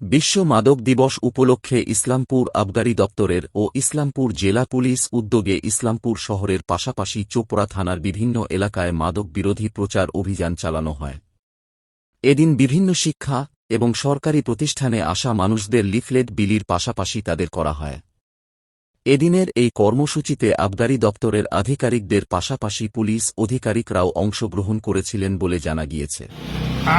বিশ্ব মাদক দিবস উপলক্ষে ইসলামপুর আবগারি দপ্তরের ও ইসলামপুর জেলা পুলিশ উদ্যোগে ইসলামপুর শহরের পাশাপাশি চোপড়া থানার বিভিন্ন এলাকায় মাদক বিরোধী প্রচার অভিযান চালানো হয়। এদিন বিভিন্ন শিক্ষা এবং সরকারি প্রতিষ্ঠানে আসা মানুষদের লিফলেট বিলির পাশাপাশি তাদের করা হয়। এদিনের এই কর্মসূচিতে আবগারি দপ্তরের আধিকারিকদের পাশাপাশি পুলিশ আধিকারিকরাও অংশগ্রহণ করেছিলেন বলে জানা গিয়েছে।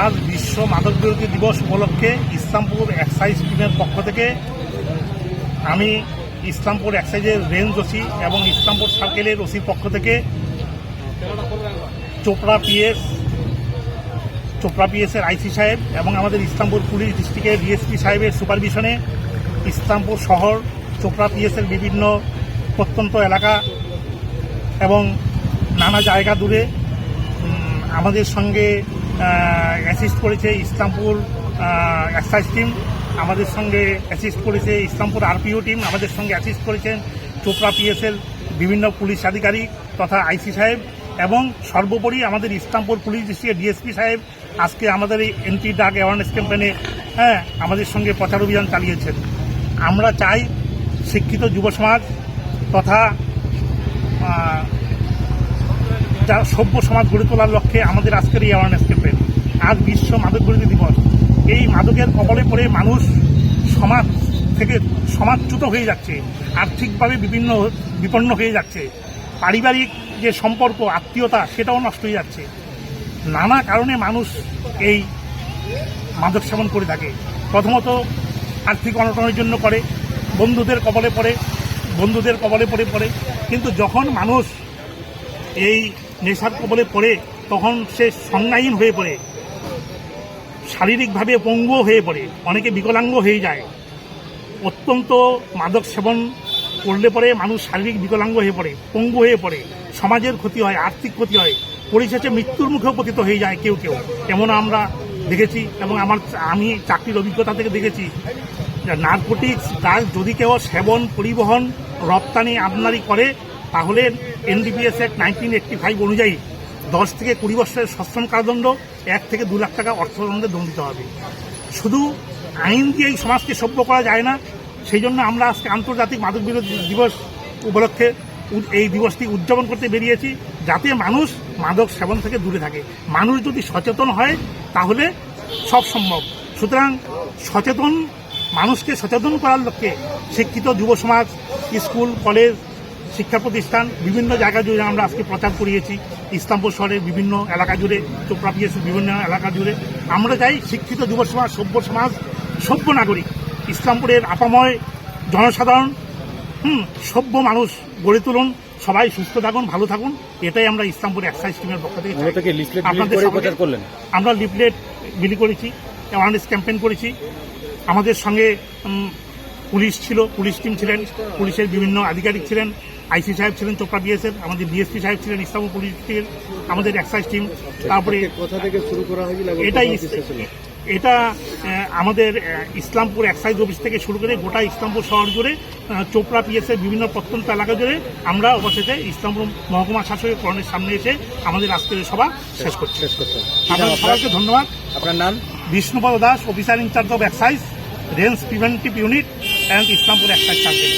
আজ বিশ্ব মাদক বিরোধী দিবস উপলক্ষে ইসলামপুর এক্সাইজ টিমের পক্ষ থেকে আমি ইসলামপুর এক্সাইজের রেঞ্জ ওসি এবং ইসলামপুর সার্কেলের ওসির পক্ষ থেকে চোপড়া পিএসের আইসি সাহেব এবং আমাদের ইসলামপুর পুলিশ ডিস্ট্রিক্টের ডিএসপি সাহেবের সুপারভিশনে ইসলামপুর শহর চোপড়া পিএসের বিভিন্ন প্রত্যন্ত এলাকা এবং নানা জায়গা দূরে আমাদের সঙ্গে অ্যাসিস্ট করেছে ইসলামপুর এক্সাইজ টিম, আমাদের সঙ্গে অ্যাসিস্ট করেছে ইসলামপুর আরপিও টিম, আমাদের সঙ্গে অ্যাসিস্ট করেছেন চোপড়া পিএসের বিভিন্ন পুলিশ আধিকারিক তথা আইসি সাহেব এবং সর্বোপরি আমাদের ইসলামপুর পুলিশ ডিস্ট্রিক্টের ডিএসপি সাহেব আজকে আমাদের এই এন্টি ড্রাগ অ্যাওয়ারনেস ক্যাম্পেইনে আমাদের সঙ্গে প্রচার অভিযান চালিয়েছেন। আমরা চাই শিক্ষিত যুব সমাজ তথা যারা সভ্য সমাজ গড়ে তোলার লক্ষ্যে আমাদের আজকের এই অ্যাওয়ারনেস ক্যাম্পেইন। আজ বিশ্ব মাদক বিরোধী দিবস। এই মাদকের কবলে পড়ে মানুষ সমাজ থেকে সমাজচ্যুত হয়ে যাচ্ছে, আর্থিকভাবে বিপন্ন হয়ে যাচ্ছে, পারিবারিক যে সম্পর্ক আত্মীয়তা সেটাও নষ্ট হয়ে যাচ্ছে। নানা কারণে মানুষ এই মাদক সেবন করে থাকে। প্রথমত আর্থিক অনটনের জন্য করে, বন্ধুদের কবলে পড়ে কিন্তু যখন মানুষ এই নেশার কবলে পড়ে তখন সে সংজ্ঞাহীন হয়ে পড়ে, শারীরিকভাবে পঙ্গু হয়ে পড়ে, অনেকে বিকলাঙ্গ হয়ে যায়। অত্যন্ত মাদক সেবন করলে পরে মানুষ শারীরিক বিকলাঙ্গ হয়ে পড়ে, পঙ্গু হয়ে পড়ে, সমাজের ক্ষতি হয়, আর্থিক ক্ষতি হয়, পরিশেষে মৃত্যুর মুখেও পতিত হয়ে যায় কেউ। এমন আমরা দেখেছি এবং আমি চাকরির অভিজ্ঞতা থেকে দেখেছি। নার্কোটিক্স ড্রাগস যদি কেউ সেবন, পরিবহন, রপ্তানি, আমদানি করে তাহলে এনডিপিএস অ্যাক্ট 1985 অনুযায়ী 10 থেকে 20 বছরের সশ্রম কারাদণ্ড, 1 থেকে 2 লাখ টাকা অর্থদণ্ডে দণ্ডিত হবে। শুধু আইন দিয়ে এই সমাজকে সভ্য করা যায় না, সেই জন্য আমরা আজকে আন্তর্জাতিক মাদক বিরোধী দিবস উপলক্ষে এই দিবসটি উদযাপন করতে বেরিয়েছি, যাতে মানুষ মাদক সেবন থেকে দূরে থাকে। মানুষ যদি সচেতন হয় তাহলে সব সম্ভব। সুতরাং মানুষকে সচেতন করার লক্ষ্যে শিক্ষিত যুব সমাজ, স্কুল, কলেজ, শিক্ষা প্রতিষ্ঠান বিভিন্ন জায়গা জুড়ে আমরা আজকে প্রচার করিয়েছি। ইসলামপুর শহরের বিভিন্ন এলাকা জুড়ে, চোপড়া পিএসের বিভিন্ন এলাকা জুড়ে আমরা চাই শিক্ষিত যুব সমাজ, সভ্য নাগরিক, ইসলামপুরের আপাময় জনসাধারণ সভ্য মানুষ গড়ে তুলুন। সবাই সুস্থ থাকুন, ভালো থাকুন, এটাই আমরা ইসলামপুর এক্সাইজ টিমের পক্ষ থেকে আমরা লিফলেট বিলি করেছি, অ্যাওয়ারনেস ক্যাম্পেইন করেছি। আমাদের সঙ্গে পুলিশ ছিল, পুলিশ টিম ছিলেন, পুলিশের বিভিন্ন আধিকারিক ছিলেন, আইসি সাহেব ছিলেন চোপড়া পিএসের, আমাদের ডিএসপি সাহেব ছিলেন ইসলামপুর পুলিশের, আমাদের এক্সাইজ টিম। তারপরে কোথা থেকে শুরু করা হয়েছিল? এটা আমাদের ইসলামপুর এক্সাইজ অফিস থেকে শুরু করে গোটা ইসলামপুর শহর জুড়ে, চোপড়া পিএসের বিভিন্ন প্রত্যন্ত এলাকা জুড়ে আমরা অবশেষে ইসলামপুর মহকুমা শাসকের করণের সামনে এসে আমাদের আজকের সভা শেষ করছি। আপনাদের সবাইকে ধন্যবাদ। আপনার নাম? Bishnupada Das, officer in charge of excise, range preventive unit and Islampur excise circle.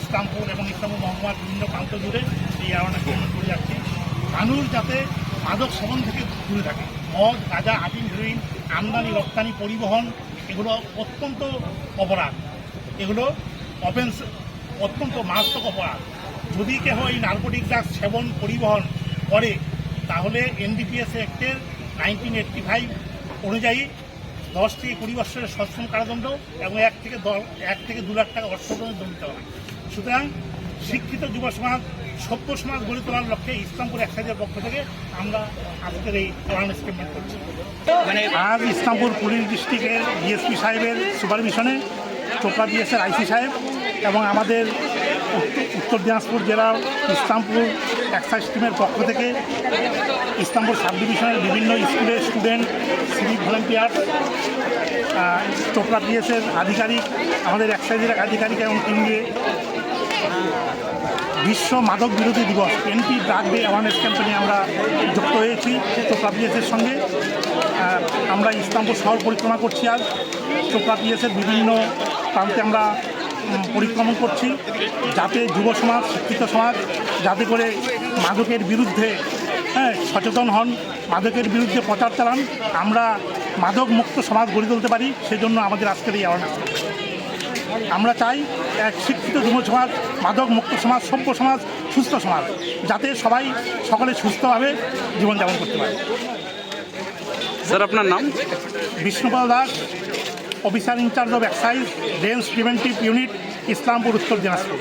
Islampur এবং ইসলামপুর মহকুমার বিভিন্ন প্রান্ত জুড়ে এই অ্যাওয়ারনেস ক্যাম্পেইন করে যাচ্ছে। মানুষ যাতে মাদক সেবন থেকে দূরে থাকে। মদ, গাঁজা, আফিম, হেরোইন, আমদানি, রপ্তানি, পরিবহন এগুলো অত্যন্ত অপরাধ, এগুলো অফেন্স, অত্যন্ত মারাত্মক অপরাধ। যদি কেউ এই নার্কোটিক ড্রাগস সেবন, পরিবহন করে তাহলে এনডিপিএস অ্যাক্টের 1985 অনুযায়ী 10 থেকে 20 বছরের সশ্রম কারাদণ্ড এবং 1 থেকে 2 লাখ টাকা অর্থদণ্ডে দণ্ডিত হবে। সুতরাং শিক্ষিত যুব সমাজ, সভ্য সমাজ গড়ে তোলার লক্ষ্যে ইসলামপুর এক্সাইজের পক্ষ থেকে আমরা আজকের এই অ্যাওয়ারনেস ক্যাম্পেইন করছি। আজ ইসলামপুর পুলিশ ডিস্ট্রিক্টের ডিএসপি সাহেবের সুপারভিশনে চোপড়া পিএসের আইসি সাহেব এবং আমাদের উত্তর দিনাজপুর জেলার ইসলামপুর এক্সাইজ টিমের পক্ষ থেকে ইসলামপুর সাব ডিভিশনের বিভিন্ন স্কুলের স্টুডেন্ট, সিভিক ভলেন্টিয়ার, চোপড়া পিএসের আধিকারিক, আমাদের এক্সাইজের আধিকারিক এবং টিম দিয়ে বিশ্ব মাদক বিরোধী দিবস এন্টি ড্রাগ ডে অ্যাওয়ারনেস ক্যাম্পেইনে আমরা যুক্ত হয়েছি চোপড়া পিএসের সঙ্গে। আমরা ইসলামপুর শহর পরিক্রমা করছি। আজ চোপড়া পিএসের বিভিন্ন প্রান্তে আমরা পরিক্রমণ করছি, যাতে যুব সমাজ, শিক্ষিত সমাজ যাতে করে মাদকের বিরুদ্ধে সচেতন হন, মাদকের বিরুদ্ধে প্রচার চালান, আমরা মাদক মুক্ত সমাজ গড়ে তুলতে পারি। সেজন্য আমাদের আজকের এই অ্যাওয়ারনেস। আমরা চাই এক শিক্ষিত যুব সমাজ, মাদক মুক্ত সমাজ, সভ্য সমাজ, সুস্থ সমাজ, যাতে সবাই সকলে সুস্থভাবে জীবনযাপন করতে পারে। স্যার, আপনার নাম? Bishnupal Das, officer in charge of excise, range preventive unit, Islampur, Uttar Dinajpur.